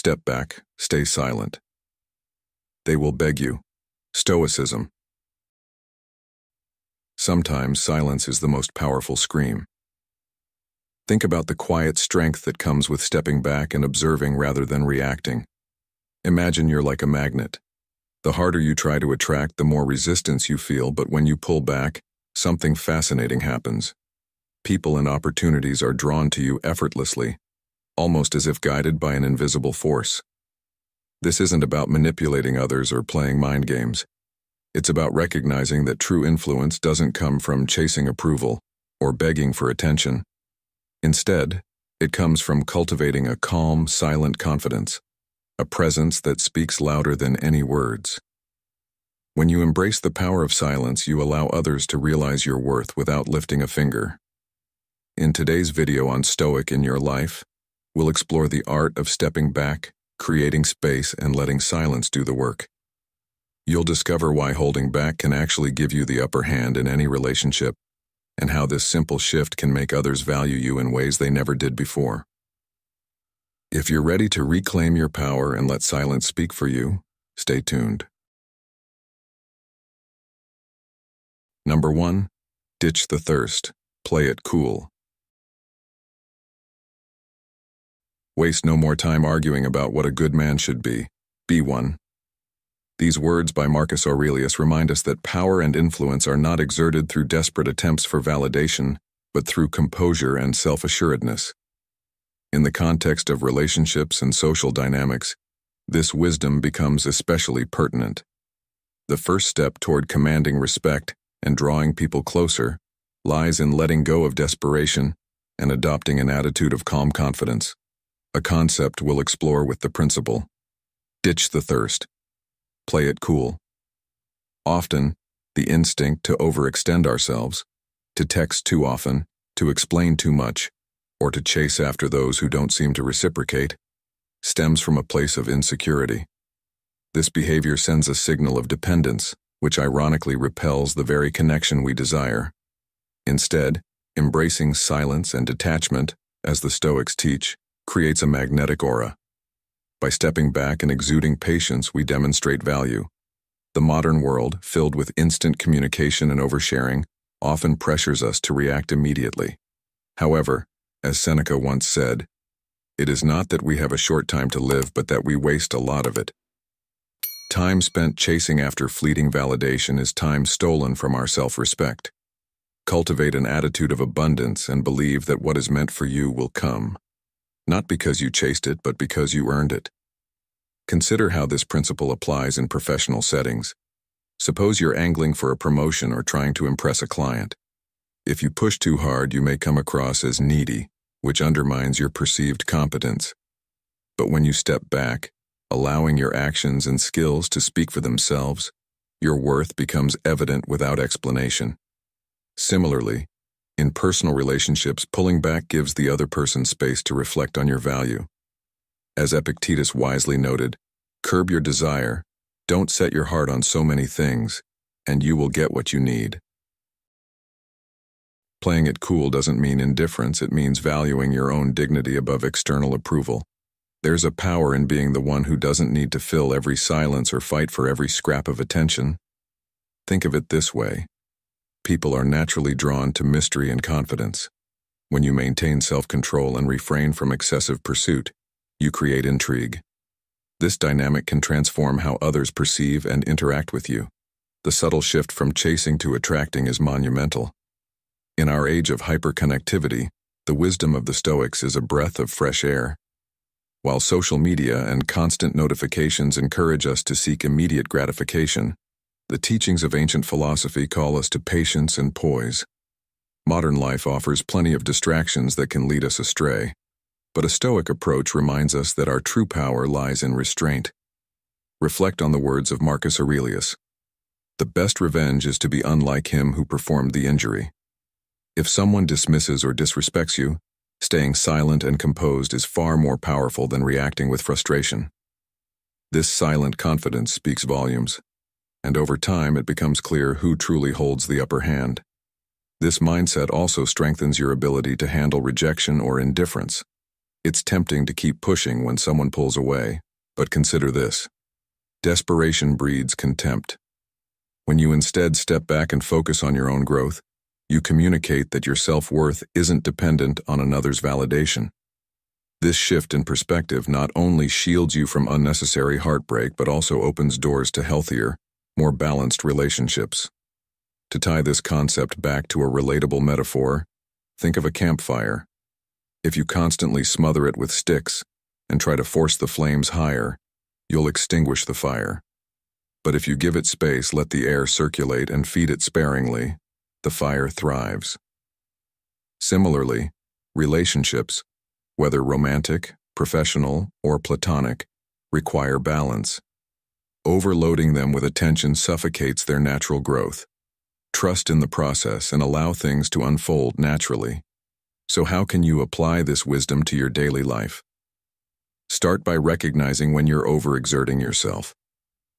Step back, stay silent. They will beg you. Stoicism. Sometimes silence is the most powerful scream. Think about the quiet strength that comes with stepping back and observing rather than reacting. Imagine you're like a magnet. The harder you try to attract, the more resistance you feel, but when you pull back, something fascinating happens. People and opportunities are drawn to you effortlessly, almost as if guided by an invisible force. This isn't about manipulating others or playing mind games. It's about recognizing that true influence doesn't come from chasing approval or begging for attention. Instead, it comes from cultivating a calm, silent confidence, a presence that speaks louder than any words. When you embrace the power of silence, you allow others to realize your worth without lifting a finger. In today's video on Stoic in Your Life, we'll explore the art of stepping back, creating space, and letting silence do the work. You'll discover why holding back can actually give you the upper hand in any relationship, and how this simple shift can make others value you in ways they never did before. If you're ready to reclaim your power and let silence speak for you, stay tuned. Number 1. Ditch the thirst. Play it cool. Waste no more time arguing about what a good man should be. Be one. These words by Marcus Aurelius remind us that power and influence are not exerted through desperate attempts for validation, but through composure and self-assuredness. In the context of relationships and social dynamics, this wisdom becomes especially pertinent. The first step toward commanding respect and drawing people closer lies in letting go of desperation and adopting an attitude of calm confidence, a concept we'll explore with the principle. Ditch the thirst. Play it cool. Often, the instinct to overextend ourselves, to text too often, to explain too much, or to chase after those who don't seem to reciprocate, stems from a place of insecurity. This behavior sends a signal of dependence, which ironically repels the very connection we desire. Instead, embracing silence and detachment, as the Stoics teach, creates a magnetic aura. By stepping back and exuding patience, we demonstrate value. The modern world, filled with instant communication and oversharing, often pressures us to react immediately. However, as Seneca once said, it is not that we have a short time to live, but that we waste a lot of it. Time spent chasing after fleeting validation is time stolen from our self-respect. Cultivate an attitude of abundance and believe that what is meant for you will come. Not because you chased it, but because you earned it. Consider how this principle applies in professional settings. Suppose you're angling for a promotion or trying to impress a client. If you push too hard, you may come across as needy, which undermines your perceived competence. But when you step back, allowing your actions and skills to speak for themselves, your worth becomes evident without explanation. Similarly, in personal relationships, pulling back gives the other person space to reflect on your value. As Epictetus wisely noted, curb your desire, don't set your heart on so many things, and you will get what you need. Playing it cool doesn't mean indifference, it means valuing your own dignity above external approval. There's a power in being the one who doesn't need to fill every silence or fight for every scrap of attention. Think of it this way. People are naturally drawn to mystery and confidence. When you maintain self-control and refrain from excessive pursuit, you create intrigue. This dynamic can transform how others perceive and interact with you. The subtle shift from chasing to attracting is monumental. In our age of hyperconnectivity, the wisdom of the Stoics is a breath of fresh air. While social media and constant notifications encourage us to seek immediate gratification, the teachings of ancient philosophy call us to patience and poise. Modern life offers plenty of distractions that can lead us astray, but a Stoic approach reminds us that our true power lies in restraint. Reflect on the words of Marcus Aurelius. The best revenge is to be unlike him who performed the injury. If someone dismisses or disrespects you, staying silent and composed is far more powerful than reacting with frustration. This silent confidence speaks volumes, and over time it becomes clear who truly holds the upper hand. This mindset also strengthens your ability to handle rejection or indifference. It's tempting to keep pushing when someone pulls away, but consider this. Desperation breeds contempt. When you instead step back and focus on your own growth, you communicate that your self-worth isn't dependent on another's validation. This shift in perspective not only shields you from unnecessary heartbreak but also opens doors to healthier, more balanced relationships. To tie this concept back to a relatable metaphor, think of a campfire. If you constantly smother it with sticks and try to force the flames higher, you'll extinguish the fire. But if you give it space, let the air circulate, and feed it sparingly, the fire thrives. Similarly, relationships, whether romantic, professional, or platonic, require balance. Overloading them with attention suffocates their natural growth. Trust in the process and allow things to unfold naturally. So how can you apply this wisdom to your daily life? Start by recognizing when you're overexerting yourself.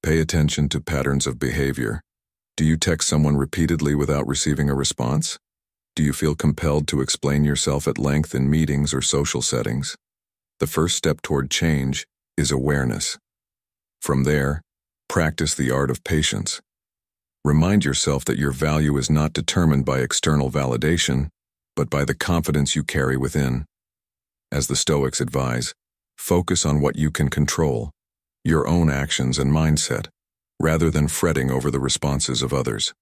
Pay attention to patterns of behavior. Do you text someone repeatedly without receiving a response? Do you feel compelled to explain yourself at length in meetings or social settings? The first step toward change is awareness. From there, practice the art of patience. Remind yourself that your value is not determined by external validation, but by the confidence you carry within. As the Stoics advise, focus on what you can control, your own actions and mindset, rather than fretting over the responses of others.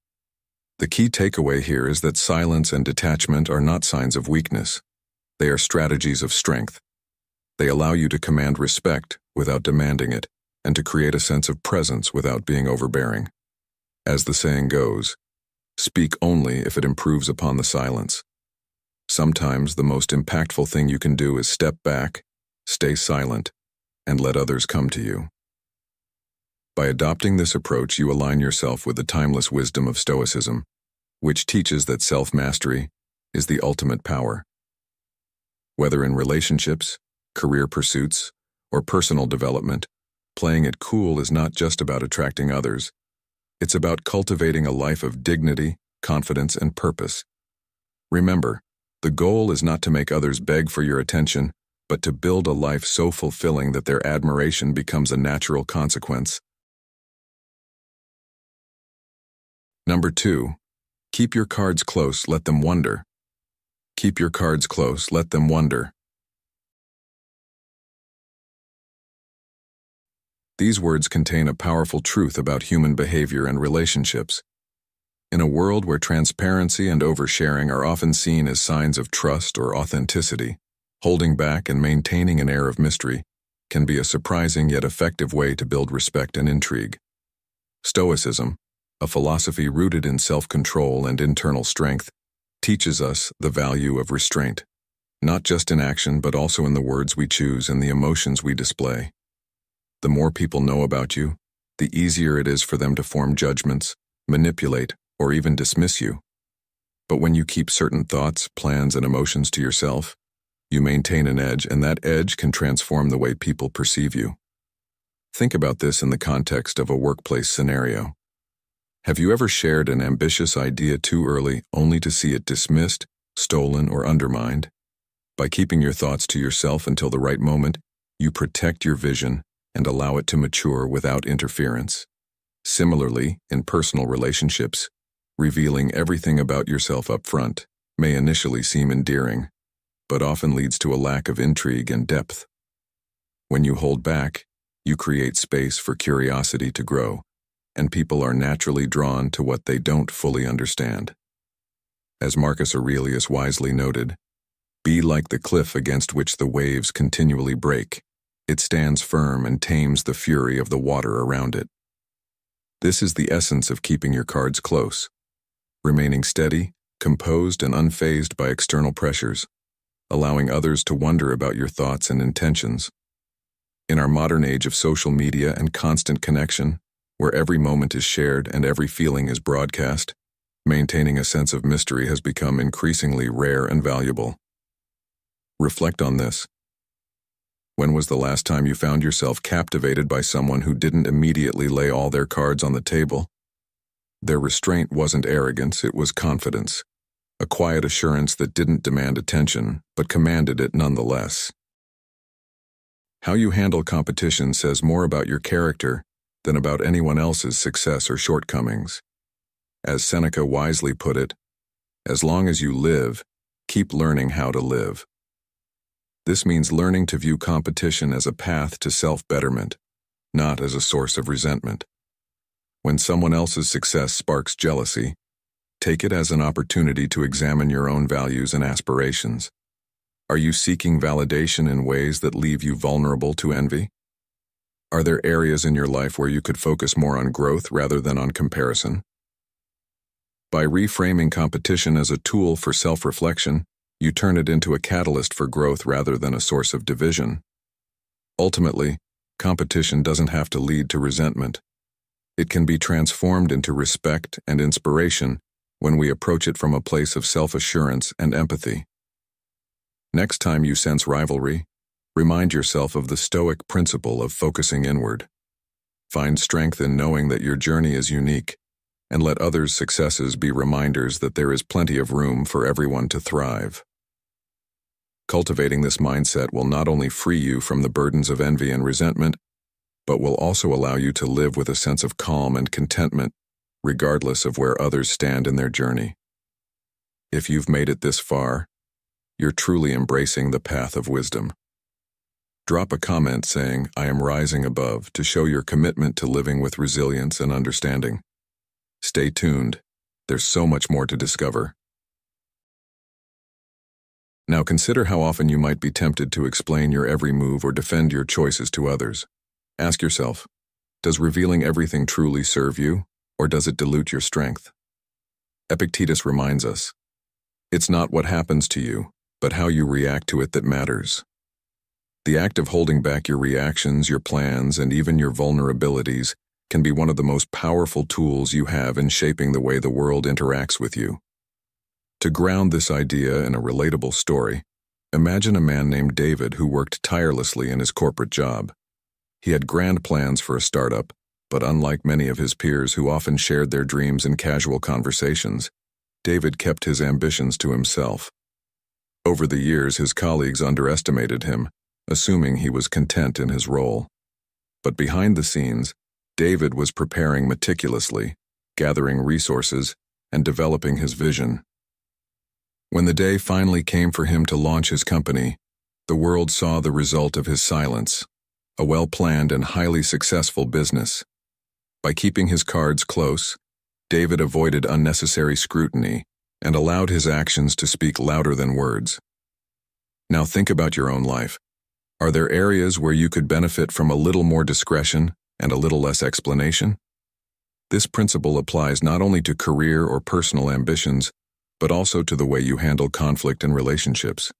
The key takeaway here is that silence and detachment are not signs of weakness. They are strategies of strength. They allow you to command respect without demanding it, and to create a sense of presence without being overbearing. As the saying goes, speak only if it improves upon the silence. Sometimes the most impactful thing you can do is step back, stay silent, and let others come to you. By adopting this approach, you align yourself with the timeless wisdom of Stoicism, which teaches that self-mastery is the ultimate power. Whether in relationships, career pursuits, or personal development, playing it cool is not just about attracting others. It's about cultivating a life of dignity, confidence, and purpose. Remember, the goal is not to make others beg for your attention, but to build a life so fulfilling that their admiration becomes a natural consequence. Number 2. Keep your cards close, let them wonder. Keep your cards close, let them wonder. These words contain a powerful truth about human behavior and relationships. In a world where transparency and oversharing are often seen as signs of trust or authenticity, holding back and maintaining an air of mystery can be a surprising yet effective way to build respect and intrigue. Stoicism, a philosophy rooted in self-control and internal strength, teaches us the value of restraint, not just in action but also in the words we choose and the emotions we display. The more people know about you, the easier it is for them to form judgments, manipulate, or even dismiss you. But when you keep certain thoughts, plans, and emotions to yourself, you maintain an edge, and that edge can transform the way people perceive you. Think about this in the context of a workplace scenario. Have you ever shared an ambitious idea too early only to see it dismissed, stolen, or undermined? By keeping your thoughts to yourself until the right moment, you protect your vision and allow it to mature without interference. Similarly, in personal relationships, revealing everything about yourself up front may initially seem endearing, but often leads to a lack of intrigue and depth. When you hold back, you create space for curiosity to grow, and people are naturally drawn to what they don't fully understand. As Marcus Aurelius wisely noted, "Be like the cliff against which the waves continually break. It stands firm and tames the fury of the water around it." This is the essence of keeping your cards close, remaining steady, composed, and unfazed by external pressures, allowing others to wonder about your thoughts and intentions. In our modern age of social media and constant connection, where every moment is shared and every feeling is broadcast, maintaining a sense of mystery has become increasingly rare and valuable. Reflect on this. When was the last time you found yourself captivated by someone who didn't immediately lay all their cards on the table? Their restraint wasn't arrogance, it was confidence, a quiet assurance that didn't demand attention, but commanded it nonetheless. How you handle competition says more about your character than about anyone else's success or shortcomings. As Seneca wisely put it, as long as you live, keep learning how to live. This means learning to view competition as a path to self-betterment, not as a source of resentment. When someone else's success sparks jealousy, take it as an opportunity to examine your own values and aspirations. Are you seeking validation in ways that leave you vulnerable to envy? Are there areas in your life where you could focus more on growth rather than on comparison? By reframing competition as a tool for self-reflection, you turn it into a catalyst for growth rather than a source of division. Ultimately, competition doesn't have to lead to resentment. It can be transformed into respect and inspiration when we approach it from a place of self-assurance and empathy. Next time you sense rivalry, remind yourself of the Stoic principle of focusing inward. Find strength in knowing that your journey is unique, and let others' successes be reminders that there is plenty of room for everyone to thrive. Cultivating this mindset will not only free you from the burdens of envy and resentment, but will also allow you to live with a sense of calm and contentment, regardless of where others stand in their journey. If you've made it this far, you're truly embracing the path of wisdom. Drop a comment saying, "I am rising above," to show your commitment to living with resilience and understanding. Stay tuned. There's so much more to discover. Now consider how often you might be tempted to explain your every move or defend your choices to others. Ask yourself, does revealing everything truly serve you, or does it dilute your strength? Epictetus reminds us, it's not what happens to you, but how you react to it that matters. The act of holding back your reactions, your plans, and even your vulnerabilities can be one of the most powerful tools you have in shaping the way the world interacts with you. To ground this idea in a relatable story, imagine a man named David who worked tirelessly in his corporate job. He had grand plans for a startup, but unlike many of his peers who often shared their dreams in casual conversations, David kept his ambitions to himself. Over the years, his colleagues underestimated him, assuming he was content in his role. But behind the scenes, David was preparing meticulously, gathering resources, and developing his vision. When the day finally came for him to launch his company, the world saw the result of his silence, a well-planned and highly successful business. By keeping his cards close, David avoided unnecessary scrutiny and allowed his actions to speak louder than words. Now think about your own life. Are there areas where you could benefit from a little more discretion and a little less explanation? This principle applies not only to career or personal ambitions, but also to the way you handle conflict in relationships.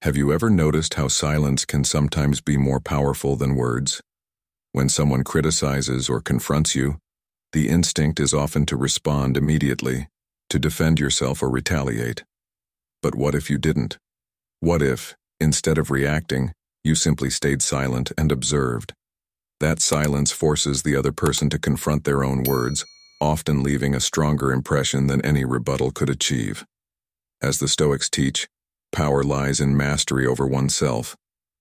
Have you ever noticed how silence can sometimes be more powerful than words? When someone criticizes or confronts you, the instinct is often to respond immediately, to defend yourself or retaliate. But what if you didn't? What if, instead of reacting, you simply stayed silent and observed? That silence forces the other person to confront their own words, often leaving a stronger impression than any rebuttal could achieve. As the Stoics teach, power lies in mastery over oneself,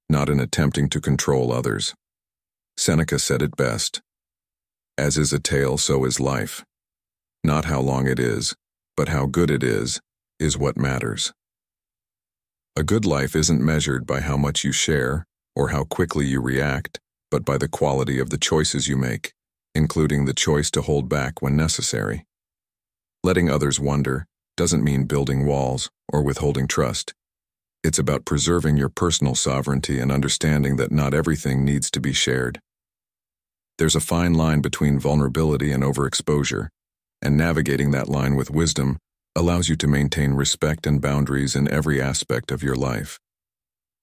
not in attempting to control others. Seneca said it best, "As is a tale, so is life. Not how long it is, but how good it is what matters." A good life isn't measured by how much you share or how quickly you react, but by the quality of the choices you make, including the choice to hold back when necessary. Letting others wonder doesn't mean building walls or withholding trust. It's about preserving your personal sovereignty and understanding that not everything needs to be shared. There's a fine line between vulnerability and overexposure, and navigating that line with wisdom allows you to maintain respect and boundaries in every aspect of your life.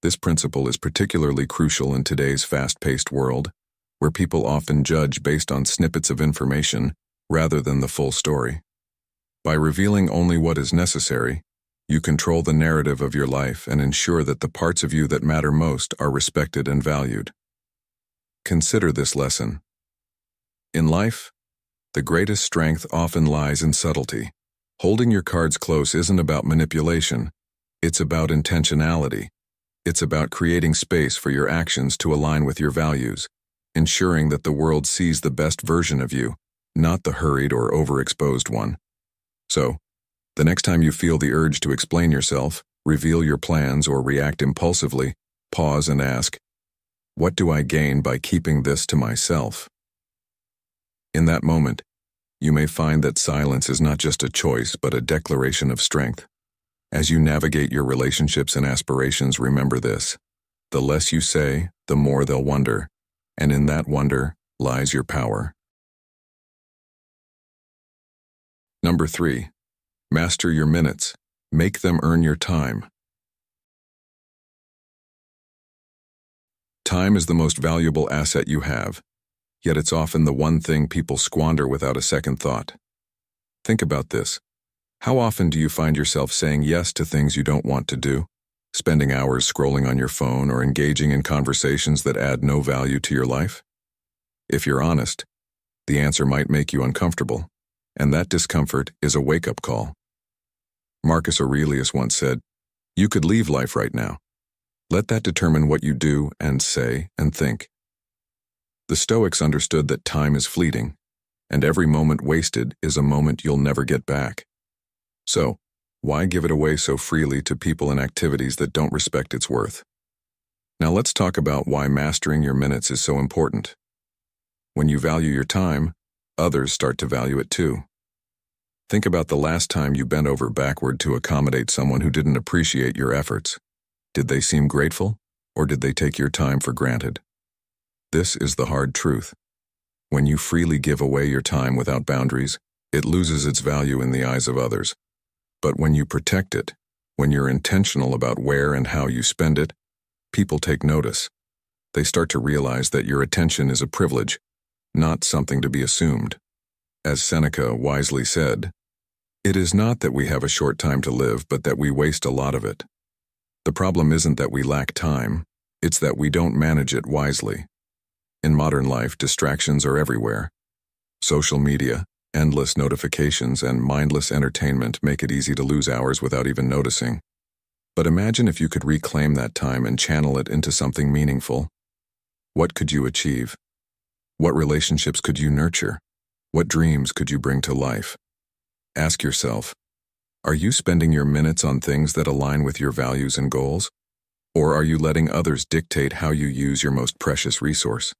This principle is particularly crucial in today's fast-paced world, where people often judge based on snippets of information rather than the full story. By revealing only what is necessary, you control the narrative of your life and ensure that the parts of you that matter most are respected and valued. Consider this lesson. In life, the greatest strength often lies in subtlety. Holding your cards close isn't about manipulation, it's about intentionality. It's about creating space for your actions to align with your values, ensuring that the world sees the best version of you, not the hurried or overexposed one. So, the next time you feel the urge to explain yourself, reveal your plans, or react impulsively, pause and ask, what do I gain by keeping this to myself? In that moment, you may find that silence is not just a choice but a declaration of strength. As you navigate your relationships and aspirations, remember this: the less you say, the more they'll wonder, and in that wonder lies your power. Number 3. Master your minutes. Make them earn your time. Time is the most valuable asset you have, yet it's often the one thing people squander without a second thought. Think about this. How often do you find yourself saying yes to things you don't want to do, spending hours scrolling on your phone or engaging in conversations that add no value to your life? If you're honest, the answer might make you uncomfortable, and that discomfort is a wake-up call. Marcus Aurelius once said, "You could leave life right now. Let that determine what you do and say and think." The Stoics understood that time is fleeting, and every moment wasted is a moment you'll never get back. So, why give it away so freely to people and activities that don't respect its worth? Now let's talk about why mastering your minutes is so important. When you value your time, others start to value it too. Think about the last time you bent over backward to accommodate someone who didn't appreciate your efforts. Did they seem grateful, or did they take your time for granted? This is the hard truth. When you freely give away your time without boundaries, it loses its value in the eyes of others. But when you protect it, when you're intentional about where and how you spend it, people take notice. They start to realize that your attention is a privilege, not something to be assumed. As Seneca wisely said, "It is not that we have a short time to live, but that we waste a lot of it." The problem isn't that we lack time, it's that we don't manage it wisely. In modern life, distractions are everywhere. Social media, endless notifications, and mindless entertainment make it easy to lose hours without even noticing. But imagine if you could reclaim that time and channel it into something meaningful. What could you achieve? What relationships could you nurture? What dreams could you bring to life? Ask yourself, are you spending your minutes on things that align with your values and goals? Or are you letting others dictate how you use your most precious resource?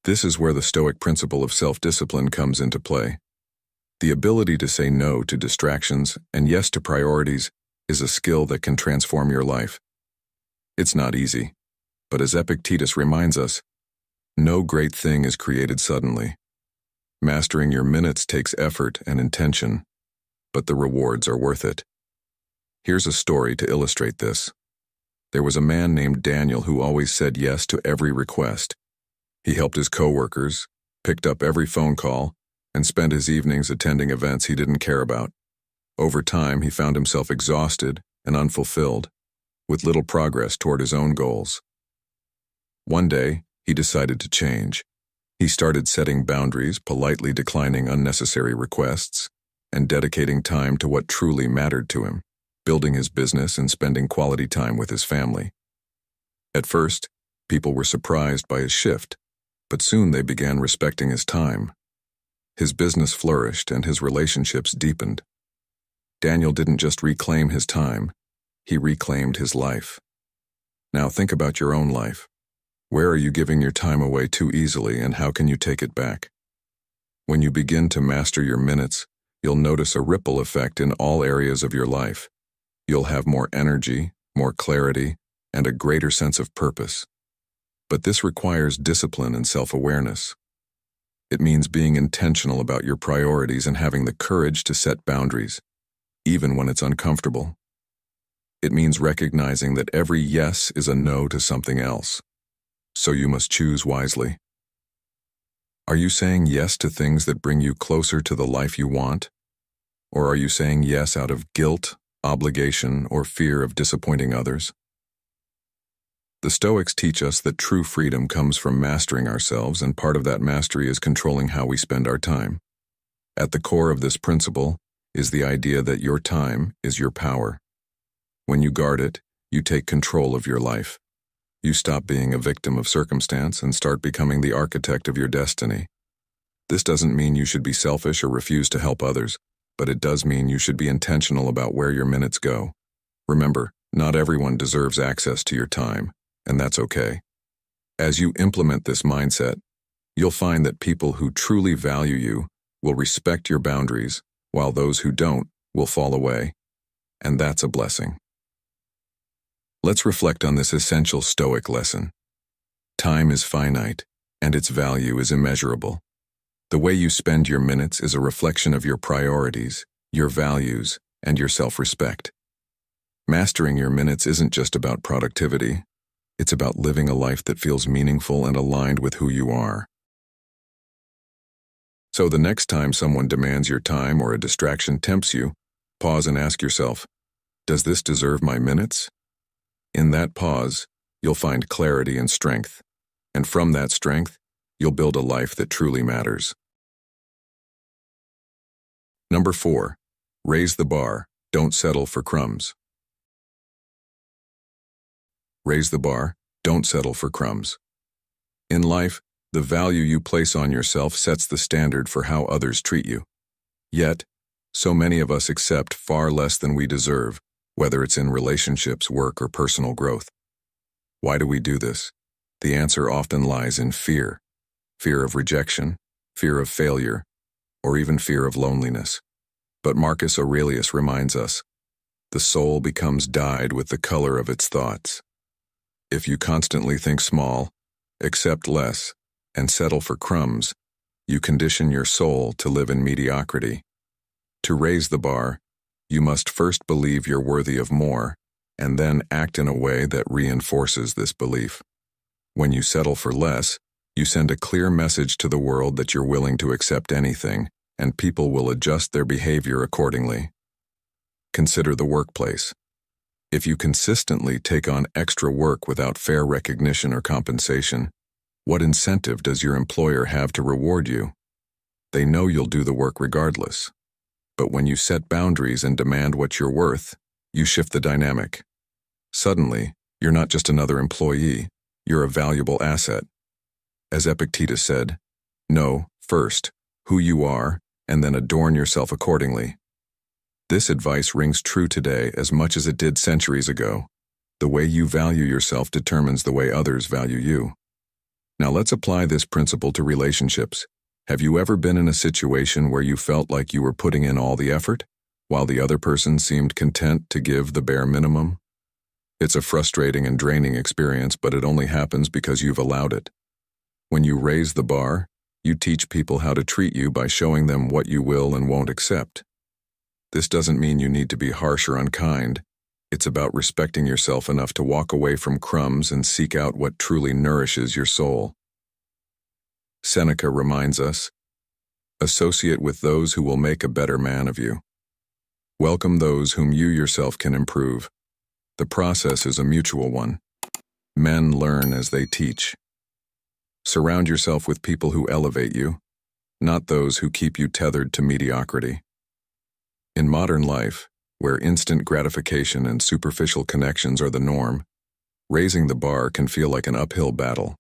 This is where the Stoic principle of self-discipline comes into play. The ability to say no to distractions and yes to priorities is a skill that can transform your life. It's not easy, but as Epictetus reminds us, no great thing is created suddenly. Mastering your minutes takes effort and intention, but the rewards are worth it. Here's a story to illustrate this. There was a man named Daniel who always said yes to every request. He helped his coworkers, picked up every phone call, and spent his evenings attending events he didn't care about. Over time, he found himself exhausted and unfulfilled, with little progress toward his own goals. One day, he decided to change. He started setting boundaries, politely declining unnecessary requests, and dedicating time to what truly mattered to him, building his business and spending quality time with his family. At first, people were surprised by his shift, but soon they began respecting his time. His business flourished and his relationships deepened. Daniel didn't just reclaim his time, he reclaimed his life. Now think about your own life. Where are you giving your time away too easily, and how can you take it back? When you begin to master your minutes, you'll notice a ripple effect in all areas of your life. You'll have more energy, more clarity, and a greater sense of purpose. But this requires discipline and self-awareness. It means being intentional about your priorities and having the courage to set boundaries, even when it's uncomfortable. It means recognizing that every yes is a no to something else. So you must choose wisely. Are you saying yes to things that bring you closer to the life you want? Or are you saying yes out of guilt, obligation, or fear of disappointing others? The Stoics teach us that true freedom comes from mastering ourselves, and part of that mastery is controlling how we spend our time. At the core of this principle is the idea that your time is your power. When you guard it, you take control of your life. You stop being a victim of circumstance and start becoming the architect of your destiny. This doesn't mean you should be selfish or refuse to help others, but it does mean you should be intentional about where your minutes go. Remember, not everyone deserves access to your time, and that's okay. As you implement this mindset, you'll find that people who truly value you will respect your boundaries, while those who don't will fall away. And that's a blessing. Let's reflect on this essential Stoic lesson. Time is finite, and its value is immeasurable. The way you spend your minutes is a reflection of your priorities, your values, and your self-respect. Mastering your minutes isn't just about productivity. It's about living a life that feels meaningful and aligned with who you are. So the next time someone demands your time or a distraction tempts you, pause and ask yourself, does this deserve my minutes? In that pause, you'll find clarity and strength. And from that strength, you'll build a life that truly matters. Number 4, raise the bar, don't settle for crumbs. Raise the bar, don't settle for crumbs. In life, the value you place on yourself sets the standard for how others treat you. Yet, so many of us accept far less than we deserve, whether it's in relationships, work, or personal growth. Why do we do this? The answer often lies in fear. Fear of rejection, fear of failure, or even fear of loneliness. But Marcus Aurelius reminds us, the soul becomes dyed with the color of its thoughts. If you constantly think small, accept less, and settle for crumbs, you condition your soul to live in mediocrity. To raise the bar, you must first believe you're worthy of more, and then act in a way that reinforces this belief. When you settle for less, you send a clear message to the world that you're willing to accept anything, and people will adjust their behavior accordingly. Consider the workplace. If you consistently take on extra work without fair recognition or compensation, what incentive does your employer have to reward you? They know you'll do the work regardless. But when you set boundaries and demand what you're worth, you shift the dynamic. Suddenly, you're not just another employee, you're a valuable asset. As Epictetus said, know, first, who you are, and then adorn yourself accordingly. This advice rings true today as much as it did centuries ago. The way you value yourself determines the way others value you. Now let's apply this principle to relationships. Have you ever been in a situation where you felt like you were putting in all the effort, while the other person seemed content to give the bare minimum? It's a frustrating and draining experience, but it only happens because you've allowed it. When you raise the bar, you teach people how to treat you by showing them what you will and won't accept. This doesn't mean you need to be harsh or unkind. It's about respecting yourself enough to walk away from crumbs and seek out what truly nourishes your soul. Seneca reminds us, associate with those who will make a better man of you. Welcome those whom you yourself can improve. The process is a mutual one. Men learn as they teach. Surround yourself with people who elevate you, not those who keep you tethered to mediocrity. In modern life, where instant gratification and superficial connections are the norm, raising the bar can feel like an uphill battle.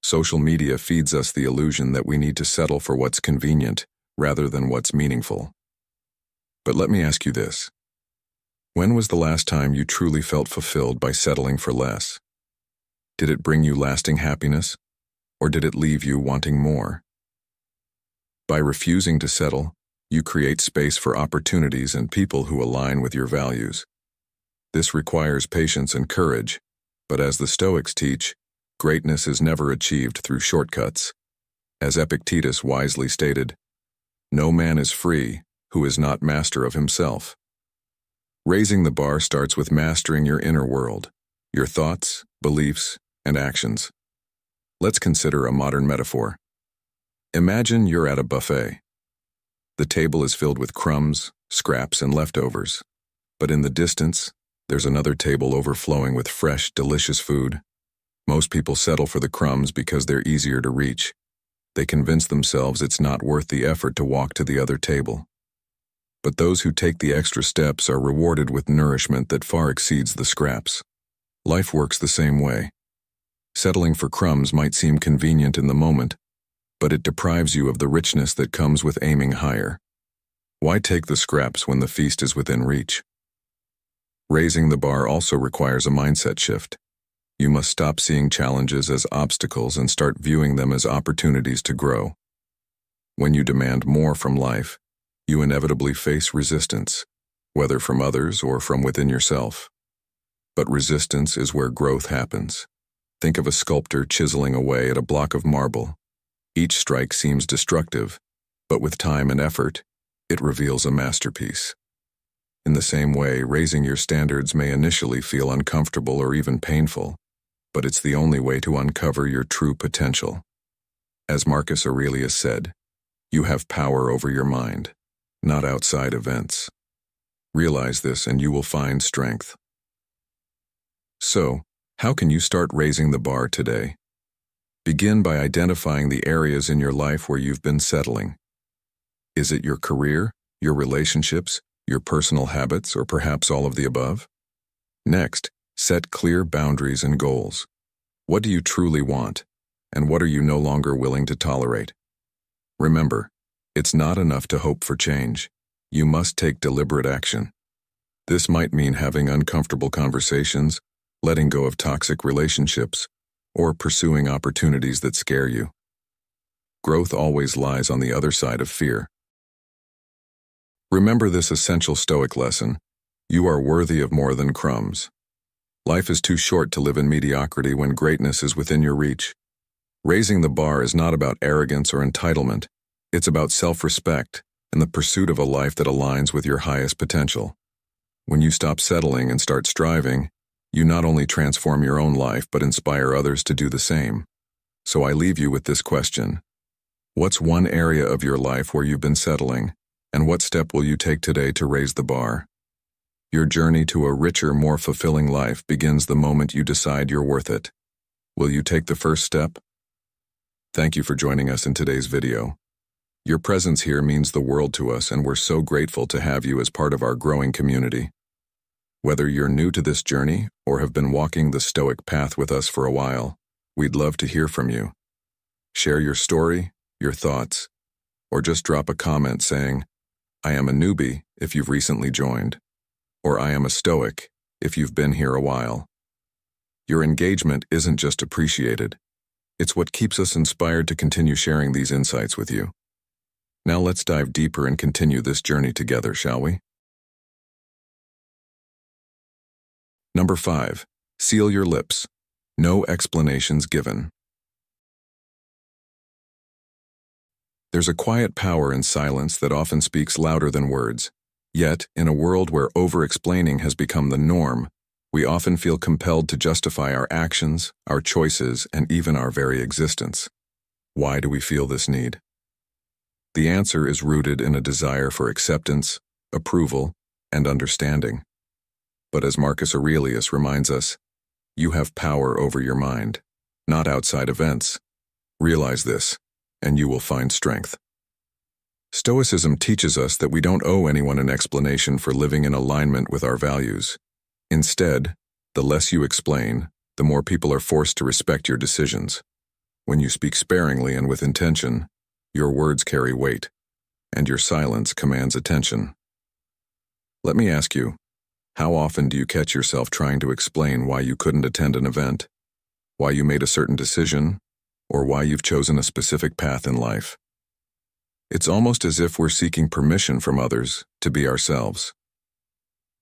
Social media feeds us the illusion that we need to settle for what's convenient rather than what's meaningful. But let me ask you this. When was the last time you truly felt fulfilled by settling for less? Did it bring you lasting happiness, or did it leave you wanting more? By refusing to settle, you create space for opportunities and people who align with your values. This requires patience and courage, but as the Stoics teach, greatness is never achieved through shortcuts. As Epictetus wisely stated, no man is free who is not master of himself. Raising the bar starts with mastering your inner world, your thoughts, beliefs, and actions. Let's consider a modern metaphor. Imagine you're at a buffet. The table is filled with crumbs, scraps, and leftovers. But in the distance, there's another table overflowing with fresh, delicious food. Most people settle for the crumbs because they're easier to reach. They convince themselves it's not worth the effort to walk to the other table. but those who take the extra steps are rewarded with nourishment that far exceeds the scraps. Life works the same way. Settling for crumbs might seem convenient in the moment, but it deprives you of the richness that comes with aiming higher. Why take the scraps when the feast is within reach? Raising the bar also requires a mindset shift. You must stop seeing challenges as obstacles and start viewing them as opportunities to grow. When you demand more from life, you inevitably face resistance, whether from others or from within yourself. But resistance is where growth happens. Think of a sculptor chiseling away at a block of marble. Each strike seems destructive, but with time and effort, it reveals a masterpiece. In the same way, raising your standards may initially feel uncomfortable or even painful, but it's the only way to uncover your true potential. As Marcus Aurelius said, you have power over your mind, not outside events. Realize this and you will find strength. So, how can you start raising the bar today? Begin by identifying the areas in your life where you've been settling. Is it your career, your relationships, your personal habits, or perhaps all of the above? Next, set clear boundaries and goals. What do you truly want, and what are you no longer willing to tolerate? Remember, it's not enough to hope for change. You must take deliberate action. This might mean having uncomfortable conversations, letting go of toxic relationships, or pursuing opportunities that scare you. Growth always lies on the other side of fear. Remember this essential Stoic lesson: you are worthy of more than crumbs. Life is too short to live in mediocrity when greatness is within your reach. Raising the bar is not about arrogance or entitlement. It's about self-respect and the pursuit of a life that aligns with your highest potential. When you stop settling and start striving, you not only transform your own life but inspire others to do the same. So I leave you with this question. What's one area of your life where you've been settling, and what step will you take today to raise the bar? Your journey to a richer, more fulfilling life begins the moment you decide you're worth it. Will you take the first step? Thank you for joining us in today's video. Your presence here means the world to us, and we're so grateful to have you as part of our growing community. Whether you're new to this journey or have been walking the Stoic path with us for a while, we'd love to hear from you. Share your story, your thoughts, or just drop a comment saying, "I am a newbie," if you've recently joined, or "I am a Stoic," if you've been here a while. Your engagement isn't just appreciated, it's what keeps us inspired to continue sharing these insights with you. Now let's dive deeper and continue this journey together, shall we? Number 5. Seal your lips. No explanations given. There's a quiet power in silence that often speaks louder than words. Yet, in a world where over-explaining has become the norm, we often feel compelled to justify our actions, our choices, and even our very existence. Why do we feel this need? The answer is rooted in a desire for acceptance, approval, and understanding. But as Marcus Aurelius reminds us, you have power over your mind, not outside events. Realize this, and you will find strength. Stoicism teaches us that we don't owe anyone an explanation for living in alignment with our values. Instead, the less you explain, the more people are forced to respect your decisions. When you speak sparingly and with intention, your words carry weight, and your silence commands attention. Let me ask you, how often do you catch yourself trying to explain why you couldn't attend an event, why you made a certain decision, or why you've chosen a specific path in life? It's almost as if we're seeking permission from others to be ourselves.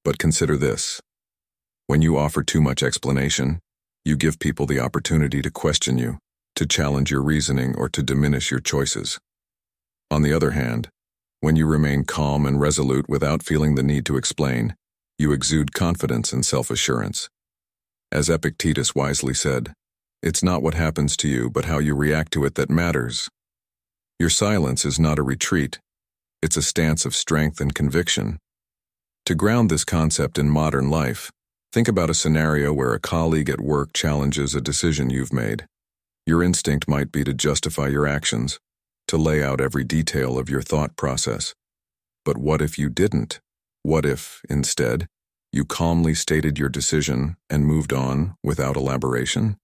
But consider this. When you offer too much explanation, you give people the opportunity to question you, to challenge your reasoning, or to diminish your choices. On the other hand, when you remain calm and resolute without feeling the need to explain, you exude confidence and self-assurance. As Epictetus wisely said, "It's not what happens to you, but how you react to it that matters." Your silence is not a retreat, it's a stance of strength and conviction. To ground this concept in modern life, think about a scenario where a colleague at work challenges a decision you've made. Your instinct might be to justify your actions, to lay out every detail of your thought process. But what if you didn't? What if, instead, you calmly stated your decision and moved on without elaboration?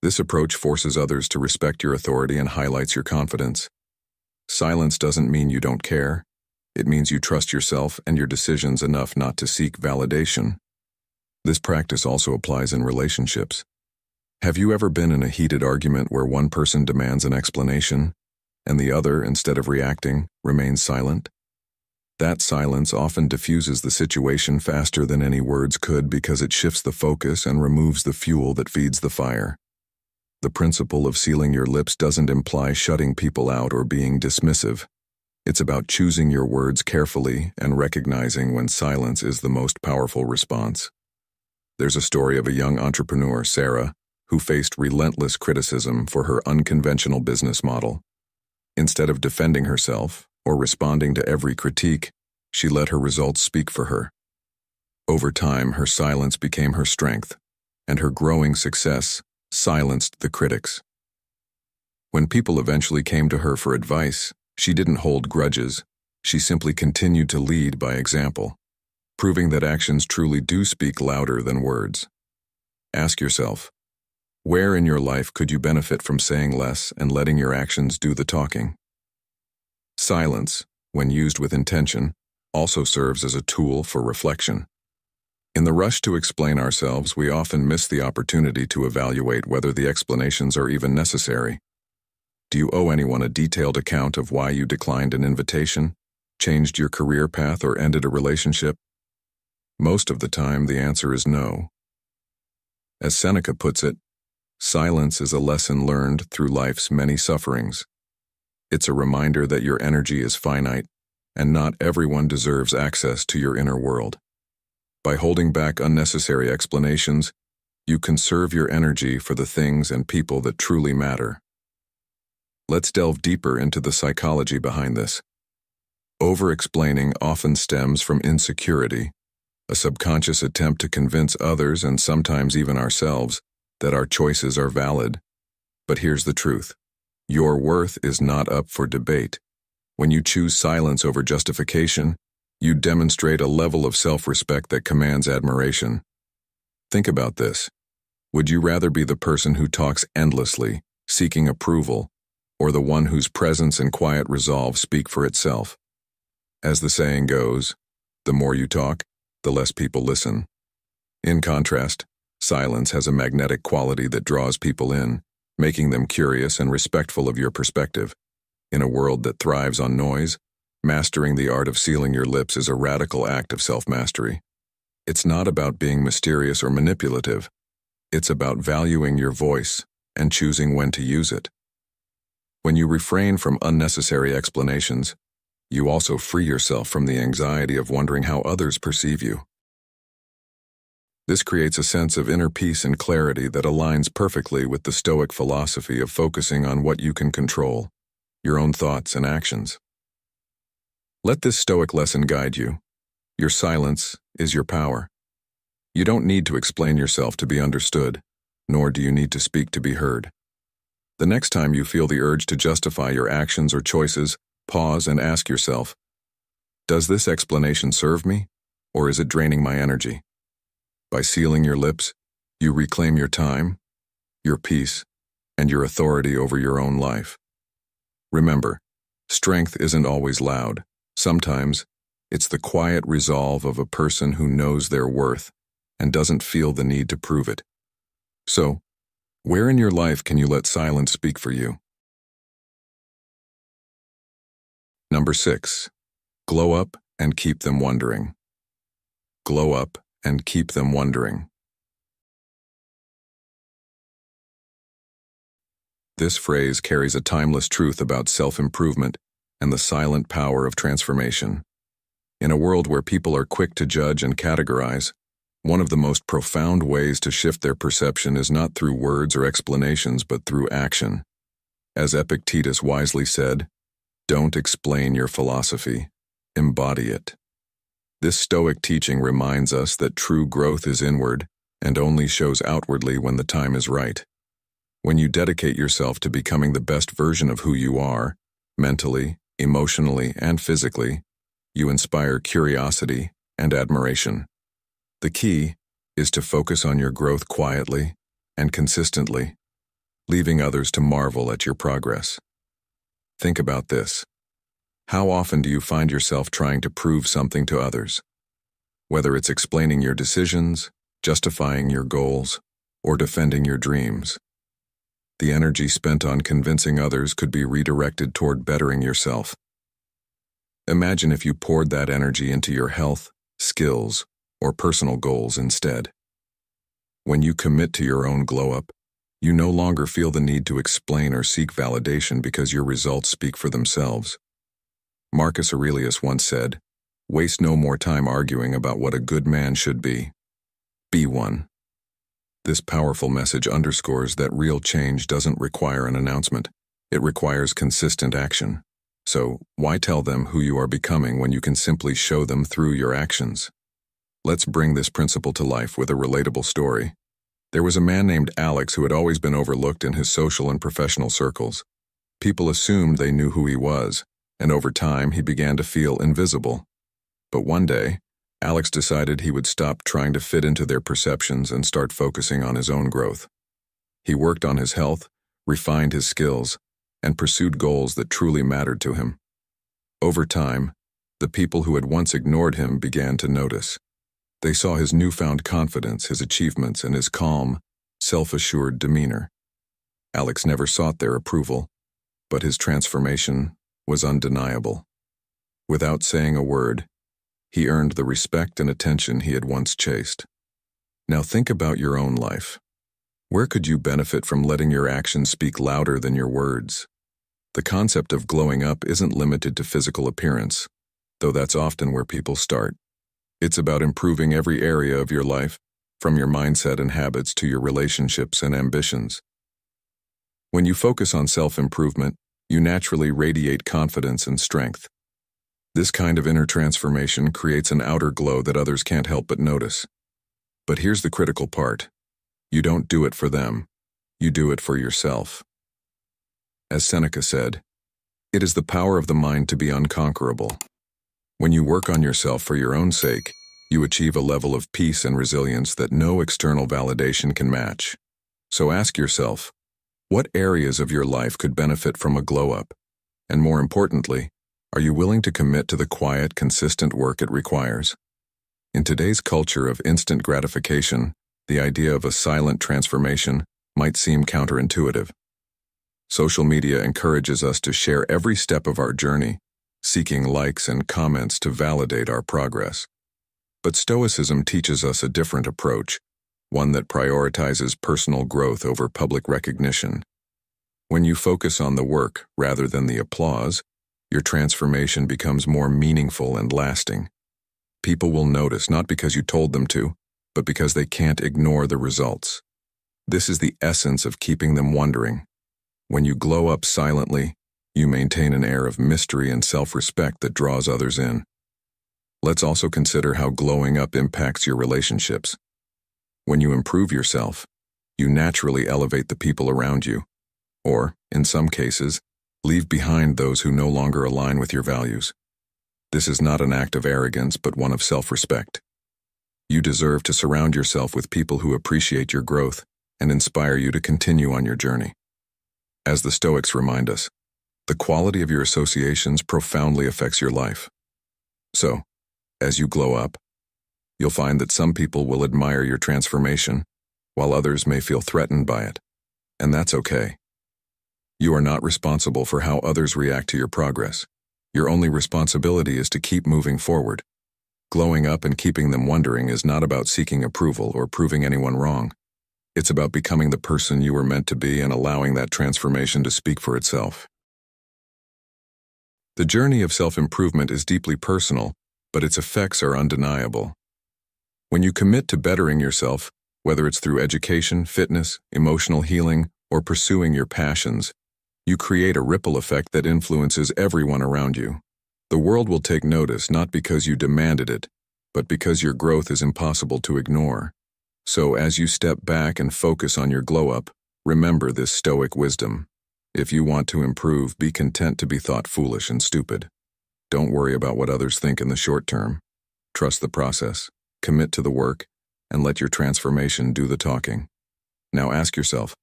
This approach forces others to respect your authority and highlights your confidence. Silence doesn't mean you don't care. It means you trust yourself and your decisions enough not to seek validation. This practice also applies in relationships. Have you ever been in a heated argument where one person demands an explanation, and the other, instead of reacting, remains silent? That silence often diffuses the situation faster than any words could because it shifts the focus and removes the fuel that feeds the fire. The principle of sealing your lips doesn't imply shutting people out or being dismissive. It's about choosing your words carefully and recognizing when silence is the most powerful response. There's a story of a young entrepreneur, Sarah, who faced relentless criticism for her unconventional business model. Instead of defending herself or responding to every critique, she let her results speak for her. Over time, her silence became her strength, and her growing success silenced the critics. When people eventually came to her for advice, she didn't hold grudges. She simply continued to lead by example, proving that actions truly do speak louder than words. Ask yourself, where in your life could you benefit from saying less and letting your actions do the talking? Silence, when used with intention, also serves as a tool for reflection. In the rush to explain ourselves, we often miss the opportunity to evaluate whether the explanations are even necessary. Do you owe anyone a detailed account of why you declined an invitation, changed your career path, or ended a relationship? Most of the time, the answer is no. As Seneca puts it, silence is a lesson learned through life's many sufferings. It's a reminder that your energy is finite, and not everyone deserves access to your inner world. By holding back unnecessary explanations, you conserve your energy for the things and people that truly matter. Let's delve deeper into the psychology behind this. Over-explaining often stems from insecurity, a subconscious attempt to convince others and sometimes even ourselves that our choices are valid. But here's the truth. Your worth is not up for debate. When you choose silence over justification, you demonstrate a level of self-respect that commands admiration. Think about this. Would you rather be the person who talks endlessly, seeking approval, or the one whose presence and quiet resolve speak for itself? As the saying goes, the more you talk, the less people listen. In contrast, silence has a magnetic quality that draws people in, making them curious and respectful of your perspective. In a world that thrives on noise, mastering the art of sealing your lips is a radical act of self-mastery. It's not about being mysterious or manipulative. It's about valuing your voice and choosing when to use it. When you refrain from unnecessary explanations, you also free yourself from the anxiety of wondering how others perceive you. This creates a sense of inner peace and clarity that aligns perfectly with the Stoic philosophy of focusing on what you can control, your own thoughts and actions. Let this Stoic lesson guide you. Your silence is your power. You don't need to explain yourself to be understood, nor do you need to speak to be heard. The next time you feel the urge to justify your actions or choices, pause and ask yourself, does this explanation serve me, or is it draining my energy? By sealing your lips, you reclaim your time, your peace, and your authority over your own life. Remember, strength isn't always loud. Sometimes, it's the quiet resolve of a person who knows their worth and doesn't feel the need to prove it. So, where in your life can you let silence speak for you? Number 6. Glow up and keep them wondering. Glow up and keep them wondering. This phrase carries a timeless truth about self-improvement and the silent power of transformation. In a world where people are quick to judge and categorize, one of the most profound ways to shift their perception is not through words or explanations, but through action. As Epictetus wisely said, "Don't explain your philosophy, embody it." This Stoic teaching reminds us that true growth is inward and only shows outwardly when the time is right. When you dedicate yourself to becoming the best version of who you are, mentally, Emotionally and physically, you inspire curiosity and admiration. The key is to focus on your growth quietly and consistently, leaving others to marvel at your progress. Think about this. How often do you find yourself trying to prove something to others? Whether it's explaining your decisions, justifying your goals, or defending your dreams. The energy spent on convincing others could be redirected toward bettering yourself. Imagine if you poured that energy into your health, skills, or personal goals instead. When you commit to your own glow-up, you no longer feel the need to explain or seek validation because your results speak for themselves. Marcus Aurelius once said, "Waste no more time arguing about what a good man should be. Be one." This powerful message underscores that real change doesn't require an announcement. It requires consistent action. So, why tell them who you are becoming when you can simply show them through your actions? Let's bring this principle to life with a relatable story. There was a man named Alex who had always been overlooked in his social and professional circles. People assumed they knew who he was, and over time he began to feel invisible. But one day, Alex decided he would stop trying to fit into their perceptions and start focusing on his own growth. He worked on his health, refined his skills, and pursued goals that truly mattered to him. Over time, the people who had once ignored him began to notice. They saw his newfound confidence, his achievements, and his calm, self-assured demeanor. Alex never sought their approval, but his transformation was undeniable. Without saying a word, he earned the respect and attention he had once chased. Now think about your own life. Where could you benefit from letting your actions speak louder than your words? The concept of glowing up isn't limited to physical appearance, though that's often where people start. It's about improving every area of your life, from your mindset and habits to your relationships and ambitions. When you focus on self-improvement, you naturally radiate confidence and strength. This kind of inner transformation creates an outer glow that others can't help but notice. But here's the critical part. You don't do it for them. You do it for yourself. As Seneca said, "It is the power of the mind to be unconquerable." When you work on yourself for your own sake, you achieve a level of peace and resilience that no external validation can match. So ask yourself, what areas of your life could benefit from a glow-up? And more importantly, are you willing to commit to the quiet, consistent work it requires? In today's culture of instant gratification, the idea of a silent transformation might seem counterintuitive. Social media encourages us to share every step of our journey, seeking likes and comments to validate our progress. But Stoicism teaches us a different approach, one that prioritizes personal growth over public recognition. When you focus on the work rather than the applause, your transformation becomes more meaningful and lasting. People will notice not because you told them to, but because they can't ignore the results. This is the essence of keeping them wondering. When you glow up silently, you maintain an air of mystery and self-respect that draws others in. Let's also consider how glowing up impacts your relationships. When you improve yourself, you naturally elevate the people around you, or, in some cases, leave behind those who no longer align with your values. This is not an act of arrogance, but one of self-respect. You deserve to surround yourself with people who appreciate your growth and inspire you to continue on your journey. As the Stoics remind us, the quality of your associations profoundly affects your life. So, as you glow up, you'll find that some people will admire your transformation, while others may feel threatened by it. And that's okay. You are not responsible for how others react to your progress. Your only responsibility is to keep moving forward. Glowing up and keeping them wondering is not about seeking approval or proving anyone wrong. It's about becoming the person you were meant to be and allowing that transformation to speak for itself. The journey of self-improvement is deeply personal, but its effects are undeniable. When you commit to bettering yourself, whether it's through education, fitness, emotional healing, or pursuing your passions, you create a ripple effect that influences everyone around you. The world will take notice not because you demanded it, but because your growth is impossible to ignore. So as you step back and focus on your glow-up, remember this Stoic wisdom. If you want to improve, be content to be thought foolish and stupid. Don't worry about what others think in the short term. Trust the process, commit to the work, and let your transformation do the talking. Now ask yourself,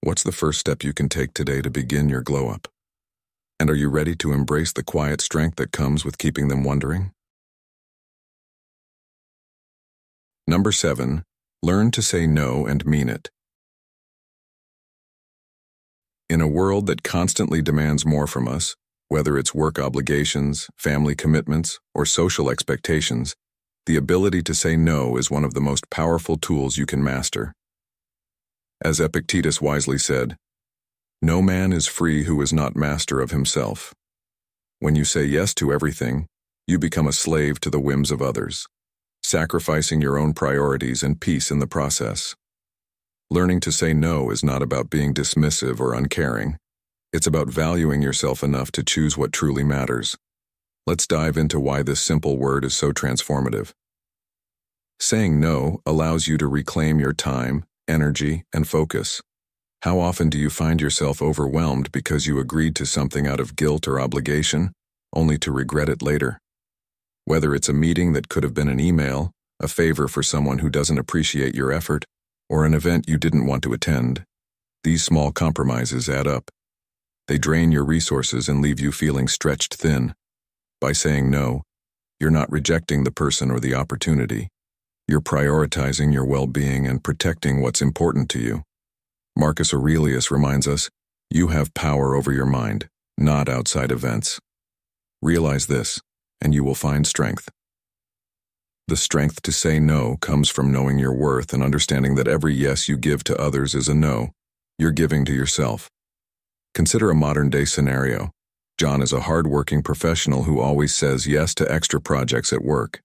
what's the first step you can take today to begin your glow-up? And are you ready to embrace the quiet strength that comes with keeping them wondering? Number 7, learn to say no and mean it. In a world that constantly demands more from us, whether it's work obligations, family commitments, or social expectations, the ability to say no is one of the most powerful tools you can master. As Epictetus wisely said, "No man is free who is not master of himself." When you say yes to everything, you become a slave to the whims of others, sacrificing your own priorities and peace in the process. Learning to say no is not about being dismissive or uncaring. It's about valuing yourself enough to choose what truly matters. Let's dive into why this simple word is so transformative. Saying no allows you to reclaim your time, energy, and focus. How often do you find yourself overwhelmed because you agreed to something out of guilt or obligation, only to regret it later? Whether it's a meeting that could have been an email, a favor for someone who doesn't appreciate your effort, or an event you didn't want to attend, these small compromises add up. They drain your resources and leave you feeling stretched thin. By saying no, you're not rejecting the person or the opportunity. You're prioritizing your well-being and protecting what's important to you. Marcus Aurelius reminds us, you have power over your mind, not outside events. Realize this, and you will find strength. The strength to say no comes from knowing your worth and understanding that every yes you give to others is a no you're giving to yourself. Consider a modern-day scenario. John is a hard-working professional who always says yes to extra projects at work.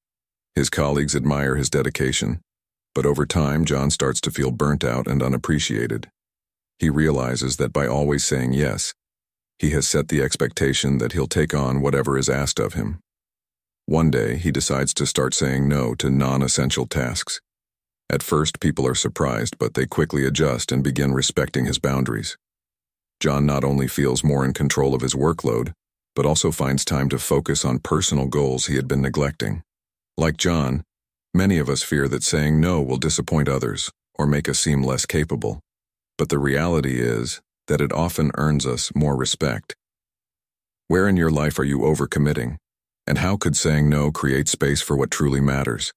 His colleagues admire his dedication, but over time, John starts to feel burnt out and unappreciated. He realizes that by always saying yes, he has set the expectation that he'll take on whatever is asked of him. One day, he decides to start saying no to non-essential tasks. At first, people are surprised, but they quickly adjust and begin respecting his boundaries. John not only feels more in control of his workload, but also finds time to focus on personal goals he had been neglecting. Like John, many of us fear that saying no will disappoint others or make us seem less capable. But the reality is that it often earns us more respect. Where in your life are you overcommitting? And how could saying no create space for what truly matters?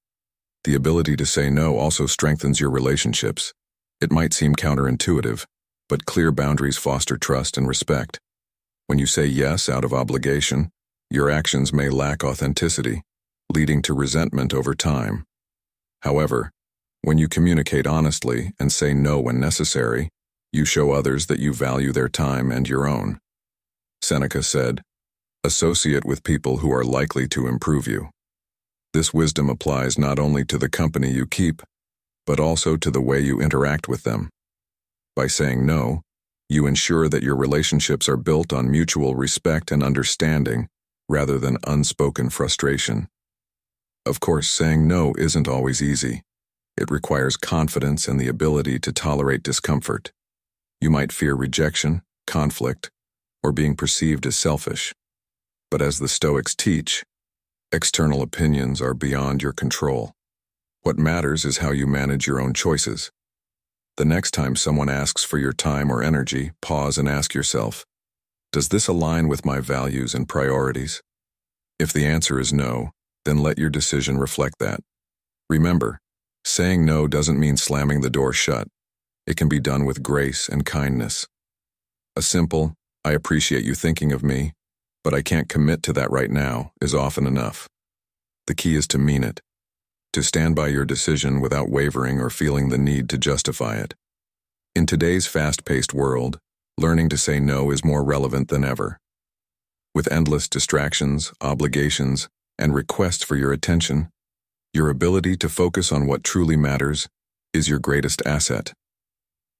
The ability to say no also strengthens your relationships. It might seem counterintuitive, but clear boundaries foster trust and respect. When you say yes out of obligation, your actions may lack authenticity, leading to resentment over time. However, when you communicate honestly and say no when necessary, you show others that you value their time and your own. Seneca said, "Associate with people who are likely to improve you." This wisdom applies not only to the company you keep, but also to the way you interact with them. By saying no, you ensure that your relationships are built on mutual respect and understanding, rather than unspoken frustration. Of course, saying no isn't always easy. It requires confidence and the ability to tolerate discomfort. You might fear rejection, conflict, or being perceived as selfish. But as the Stoics teach, external opinions are beyond your control. What matters is how you manage your own choices. The next time someone asks for your time or energy, pause and ask yourself, does this align with my values and priorities? If the answer is no, then let your decision reflect that. Remember, saying no doesn't mean slamming the door shut. It can be done with grace and kindness. A simple, "I appreciate you thinking of me, but I can't commit to that right now," is often enough. The key is to mean it, to stand by your decision without wavering or feeling the need to justify it. In today's fast-paced world, learning to say no is more relevant than ever. With endless distractions, obligations, and requests for your attention, your ability to focus on what truly matters is your greatest asset.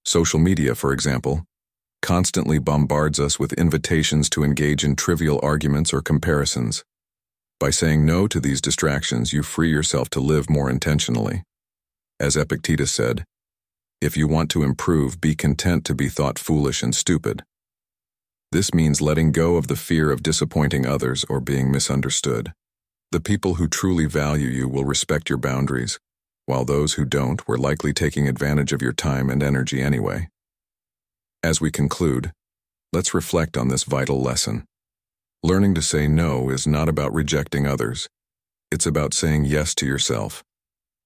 Social media, for example, constantly bombards us with invitations to engage in trivial arguments or comparisons. By saying no to these distractions, you free yourself to live more intentionally. As Epictetus said, "If you want to improve, be content to be thought foolish and stupid." This means letting go of the fear of disappointing others or being misunderstood. The people who truly value you will respect your boundaries, while those who don't were likely taking advantage of your time and energy anyway. As we conclude, let's reflect on this vital lesson. Learning to say no is not about rejecting others. It's about saying yes to yourself.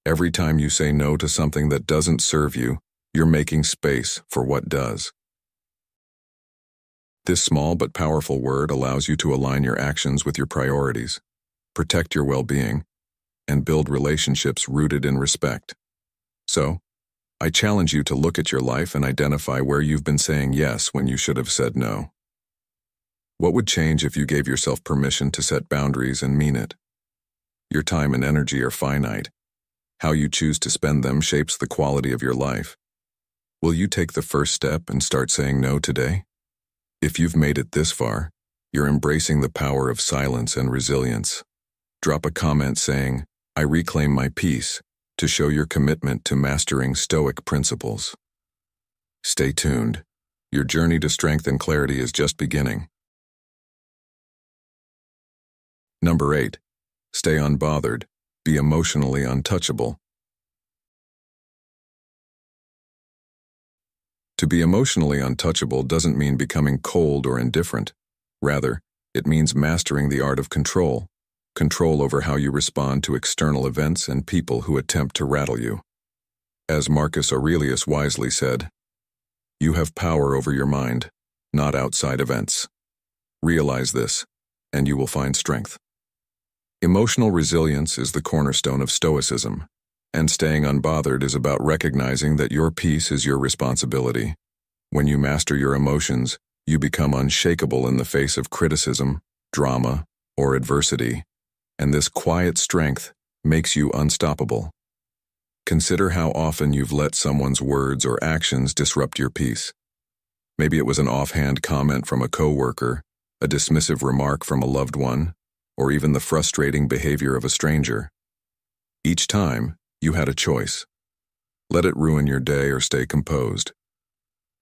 Every time you say no to something that doesn't serve you, you're making space for what does. This small but powerful word allows you to align your actions with your priorities, protect your well-being, and build relationships rooted in respect. So, I challenge you to look at your life and identify where you've been saying yes when you should have said no. What would change if you gave yourself permission to set boundaries and mean it? Your time and energy are finite. How you choose to spend them shapes the quality of your life. Will you take the first step and start saying no today? If you've made it this far, you're embracing the power of silence and resilience. Drop a comment saying, "I reclaim my peace," to show your commitment to mastering Stoic principles. Stay tuned. Your journey to strength and clarity is just beginning. Number 8. Stay unbothered. Be emotionally untouchable. To be emotionally untouchable doesn't mean becoming cold or indifferent. Rather, it means mastering the art of control. Control over how you respond to external events and people who attempt to rattle you. As Marcus Aurelius wisely said, "You have power over your mind, not outside events." Realize this, and you will find strength. Emotional resilience is the cornerstone of Stoicism, and staying unbothered is about recognizing that your peace is your responsibility. When you master your emotions, you become unshakable in the face of criticism, drama, or adversity, and this quiet strength makes you unstoppable. Consider how often you've let someone's words or actions disrupt your peace. Maybe it was an offhand comment from a coworker, a dismissive remark from a loved one, or even the frustrating behavior of a stranger. Each time, you had a choice. Let it ruin your day or stay composed.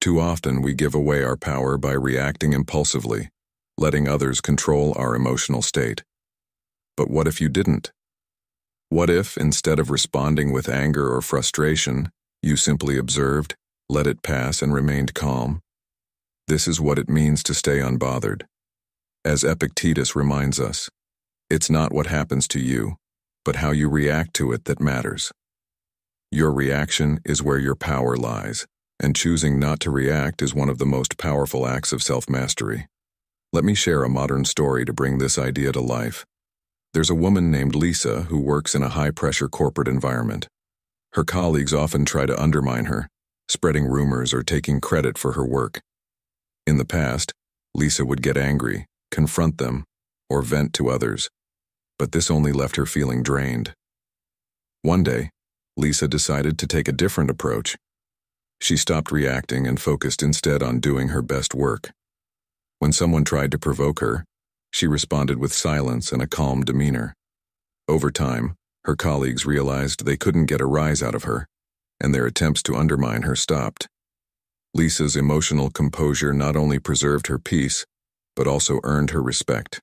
Too often, we give away our power by reacting impulsively, letting others control our emotional state. But what if you didn't? What if, instead of responding with anger or frustration, you simply observed, let it pass, and remained calm? This is what it means to stay unbothered. As Epictetus reminds us, it's not what happens to you, but how you react to it that matters. Your reaction is where your power lies, and choosing not to react is one of the most powerful acts of self-mastery. Let me share a modern story to bring this idea to life. There's a woman named Lisa who works in a high-pressure corporate environment. Her colleagues often try to undermine her, spreading rumors or taking credit for her work. In the past, Lisa would get angry, confront them, or vent to others, but this only left her feeling drained. One day, Lisa decided to take a different approach. She stopped reacting and focused instead on doing her best work. When someone tried to provoke her, she responded with silence and a calm demeanor. Over time, her colleagues realized they couldn't get a rise out of her, and their attempts to undermine her stopped. Lisa's emotional composure not only preserved her peace, but also earned her respect.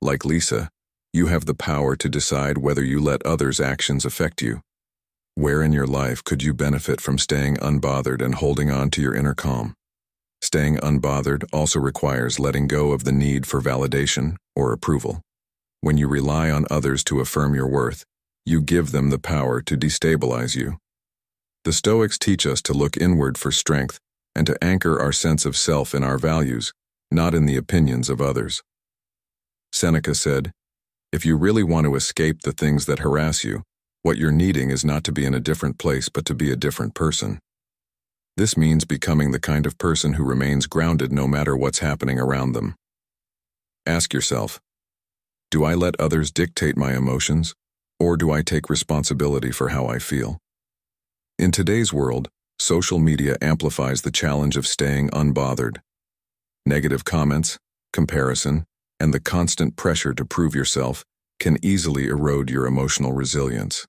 Like Lisa, you have the power to decide whether you let others' actions affect you. Where in your life could you benefit from staying unbothered and holding on to your inner calm? Staying unbothered also requires letting go of the need for validation or approval. When you rely on others to affirm your worth, you give them the power to destabilize you. The Stoics teach us to look inward for strength and to anchor our sense of self in our values, not in the opinions of others. Seneca said, "If you really want to escape the things that harass you, what you're needing is not to be in a different place but to be a different person." This means becoming the kind of person who remains grounded no matter what's happening around them. Ask yourself, do I let others dictate my emotions, or do I take responsibility for how I feel? In today's world, social media amplifies the challenge of staying unbothered. Negative comments, comparison, and the constant pressure to prove yourself can easily erode your emotional resilience.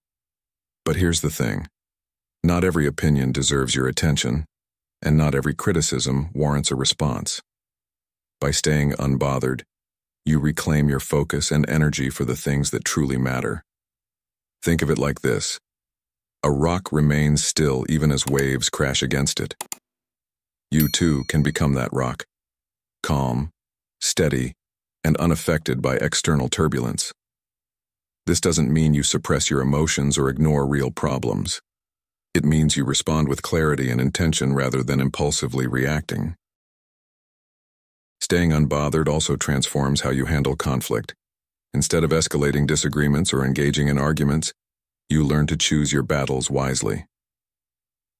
But here's the thing. Not every opinion deserves your attention, and not every criticism warrants a response. By staying unbothered, you reclaim your focus and energy for the things that truly matter. Think of it like this. A rock remains still even as waves crash against it. You too can become that rock, calm, steady, and unaffected by external turbulence. This doesn't mean you suppress your emotions or ignore real problems. It means you respond with clarity and intention rather than impulsively reacting. Staying unbothered also transforms how you handle conflict. Instead of escalating disagreements or engaging in arguments, you learn to choose your battles wisely.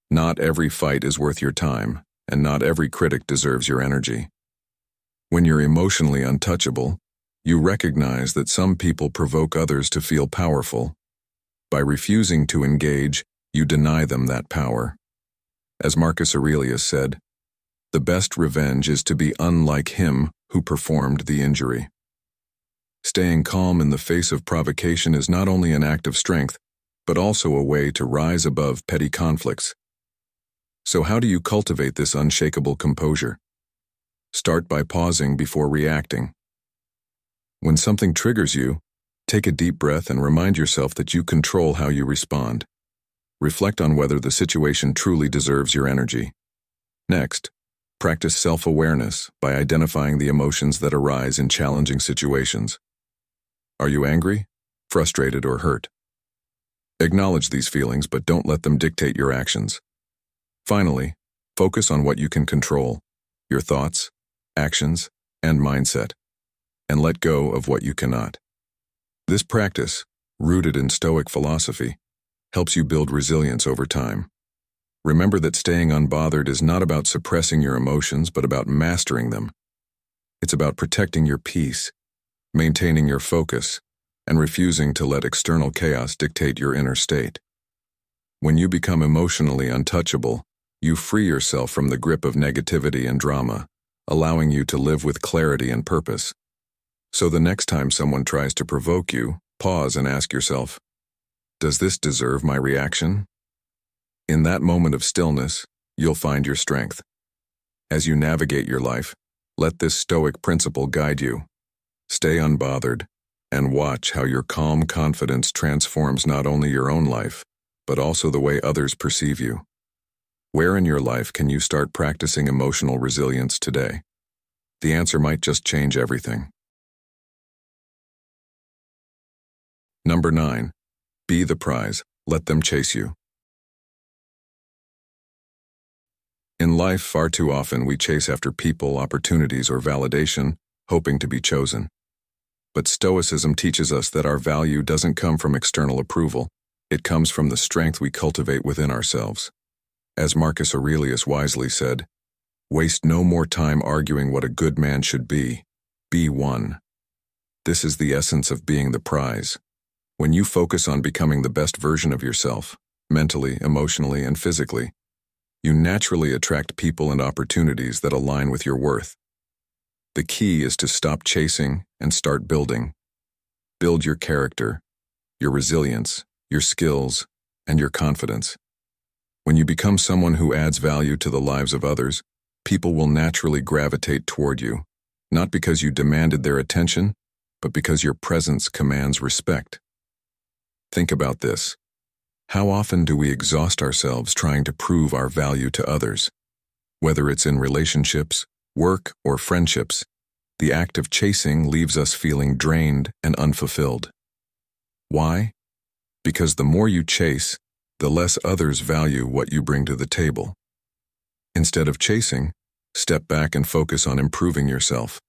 Not every fight is worth your time, and not every critic deserves your energy. When you're emotionally untouchable, you recognize that some people provoke others to feel powerful. By refusing to engage, you deny them that power. As Marcus Aurelius said, "The best revenge is to be unlike him who performed the injury." Staying calm in the face of provocation is not only an act of strength, but also a way to rise above petty conflicts. So how do you cultivate this unshakable composure? Start by pausing before reacting. When something triggers you, take a deep breath and remind yourself that you control how you respond. Reflect on whether the situation truly deserves your energy. Next, practice self-awareness by identifying the emotions that arise in challenging situations. Are you angry, frustrated, or hurt? Acknowledge these feelings, but don't let them dictate your actions. Finally, focus on what you can control, your thoughts, actions, and mindset, and let go of what you cannot. This practice, rooted in Stoic philosophy, helps you build resilience over time. Remember that staying unbothered is not about suppressing your emotions, but about mastering them. It's about protecting your peace, maintaining your focus, and refusing to let external chaos dictate your inner state. When you become emotionally untouchable, you free yourself from the grip of negativity and drama, allowing you to live with clarity and purpose. So the next time someone tries to provoke you, pause and ask yourself, does this deserve my reaction? In that moment of stillness, you'll find your strength. As you navigate your life, let this Stoic principle guide you. Stay unbothered, and watch how your calm confidence transforms not only your own life, but also the way others perceive you. Where in your life can you start practicing emotional resilience today? The answer might just change everything. Number 9. Be the prize, let them chase you. In life, far too often we chase after people, opportunities, or validation, hoping to be chosen. But Stoicism teaches us that our value doesn't come from external approval, it comes from the strength we cultivate within ourselves. As Marcus Aurelius wisely said, "Waste no more time arguing what a good man should be one." This is the essence of being the prize. When you focus on becoming the best version of yourself, mentally, emotionally, and physically, you naturally attract people and opportunities that align with your worth. The key is to stop chasing and start building. Build your character, your resilience, your skills, and your confidence. When you become someone who adds value to the lives of others, people will naturally gravitate toward you, not because you demanded their attention, but because your presence commands respect. Think about this. How often do we exhaust ourselves trying to prove our value to others? Whether it's in relationships, work, or friendships, the act of chasing leaves us feeling drained and unfulfilled. Why? Because the more you chase, the less others value what you bring to the table. Instead of chasing, step back and focus on improving yourself.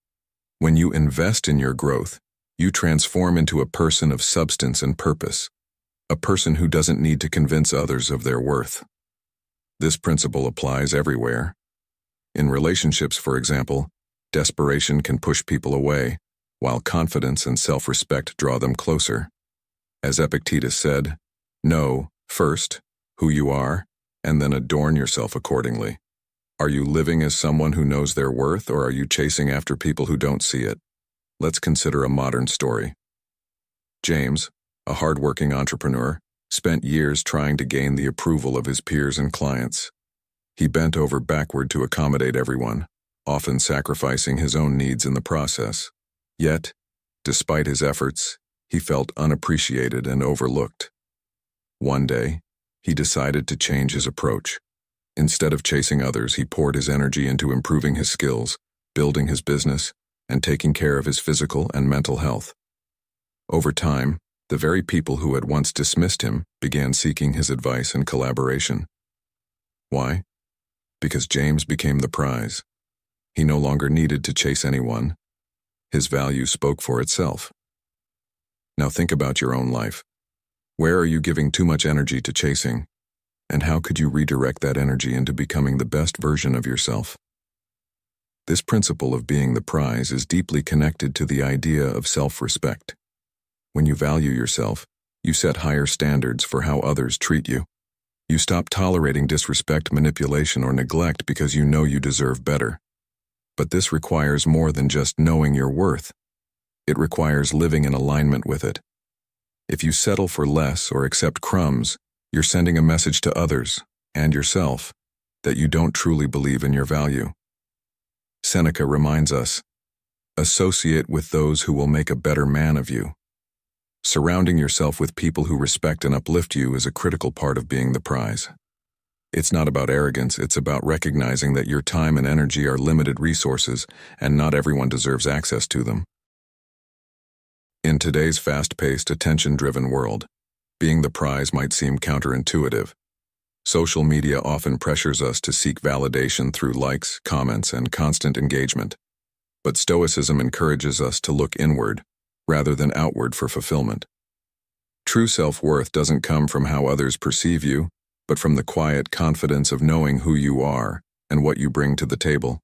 When you invest in your growth, you transform into a person of substance and purpose, a person who doesn't need to convince others of their worth. This principle applies everywhere. In relationships, for example, desperation can push people away, while confidence and self-respect draw them closer. As Epictetus said, know, first, who you are, and then adorn yourself accordingly. Are you living as someone who knows their worth, or are you chasing after people who don't see it? Let's consider a modern story. James, a hard-working entrepreneur, spent years trying to gain the approval of his peers and clients. He bent over backward to accommodate everyone, often sacrificing his own needs in the process. Yet, despite his efforts, he felt unappreciated and overlooked. One day, he decided to change his approach. Instead of chasing others, he poured his energy into improving his skills, building his business, and taking care of his physical and mental health. Over time, the very people who had once dismissed him began seeking his advice and collaboration. Why? Because James became the prize. He no longer needed to chase anyone. His value spoke for itself. Now think about your own life. Where are you giving too much energy to chasing? And how could you redirect that energy into becoming the best version of yourself? This principle of being the prize is deeply connected to the idea of self-respect. When you value yourself, you set higher standards for how others treat you. You stop tolerating disrespect, manipulation, or neglect because you know you deserve better. But this requires more than just knowing your worth. It requires living in alignment with it. If you settle for less or accept crumbs, you're sending a message to others, and yourself, that you don't truly believe in your value. Seneca reminds us, associate with those who will make a better man of you. Surrounding yourself with people who respect and uplift you is a critical part of being the prize. It's not about arrogance, it's about recognizing that your time and energy are limited resources, and not everyone deserves access to them. In today's fast-paced, attention-driven world, being the prize might seem counterintuitive. Social media often pressures us to seek validation through likes, comments, and constant engagement. But Stoicism encourages us to look inward, rather than outward for fulfillment. True self-worth doesn't come from how others perceive you, but from the quiet confidence of knowing who you are and what you bring to the table.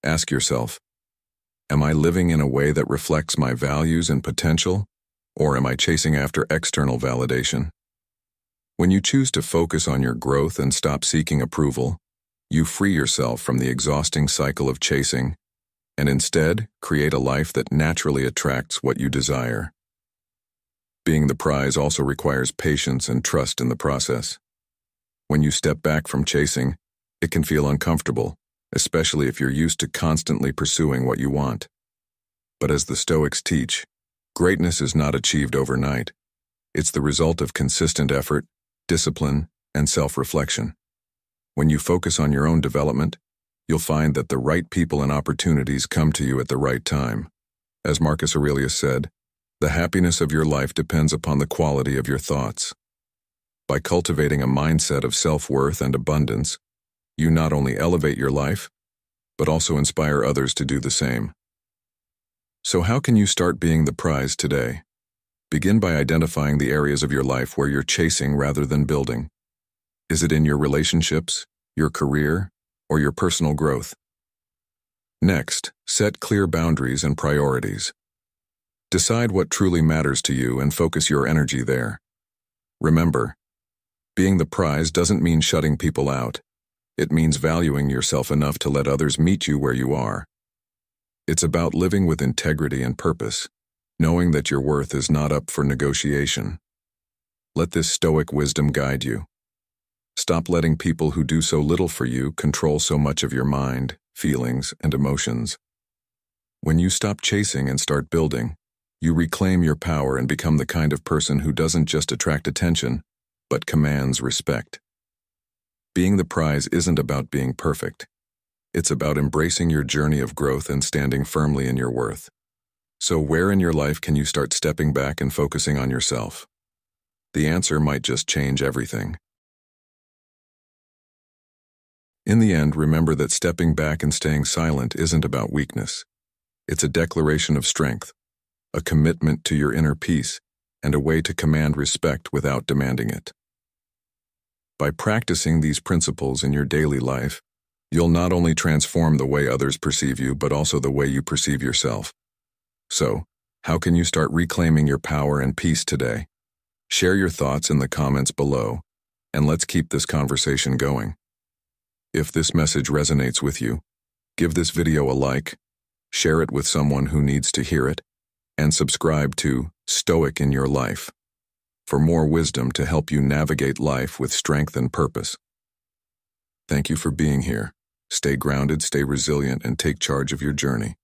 Ask yourself, am I living in a way that reflects my values and potential, or am I chasing after external validation? When you choose to focus on your growth and stop seeking approval, you free yourself from the exhausting cycle of chasing, and instead create a life that naturally attracts what you desire. Being the prize also requires patience and trust in the process. When you step back from chasing, it can feel uncomfortable, especially if you're used to constantly pursuing what you want. But as the Stoics teach, greatness is not achieved overnight. It's the result of consistent effort, discipline, and self-reflection. When you focus on your own development, you'll find that the right people and opportunities come to you at the right time. As Marcus Aurelius said, the happiness of your life depends upon the quality of your thoughts. By cultivating a mindset of self-worth and abundance, you not only elevate your life, but also inspire others to do the same. So how can you start being the prize today? Begin by identifying the areas of your life where you're chasing rather than building. Is it in your relationships, your career, or your personal growth? Next, set clear boundaries and priorities. Decide what truly matters to you and focus your energy there. Remember, being the prize doesn't mean shutting people out. It means valuing yourself enough to let others meet you where you are. It's about living with integrity and purpose, knowing that your worth is not up for negotiation. Let this Stoic wisdom guide you. Stop letting people who do so little for you control so much of your mind, feelings, and emotions. When you stop chasing and start building, you reclaim your power and become the kind of person who doesn't just attract attention, but commands respect. Being the prize isn't about being perfect. It's about embracing your journey of growth and standing firmly in your worth. So where in your life can you start stepping back and focusing on yourself? The answer might just change everything. In the end, remember that stepping back and staying silent isn't about weakness. It's a declaration of strength, a commitment to your inner peace, and a way to command respect without demanding it. By practicing these principles in your daily life, you'll not only transform the way others perceive you, but also the way you perceive yourself. So, how can you start reclaiming your power and peace today? Share your thoughts in the comments below, and let's keep this conversation going. If this message resonates with you, give this video a like, share it with someone who needs to hear it, and subscribe to Stoic in Your Life for more wisdom to help you navigate life with strength and purpose. Thank you for being here. Stay grounded, stay resilient, and take charge of your journey.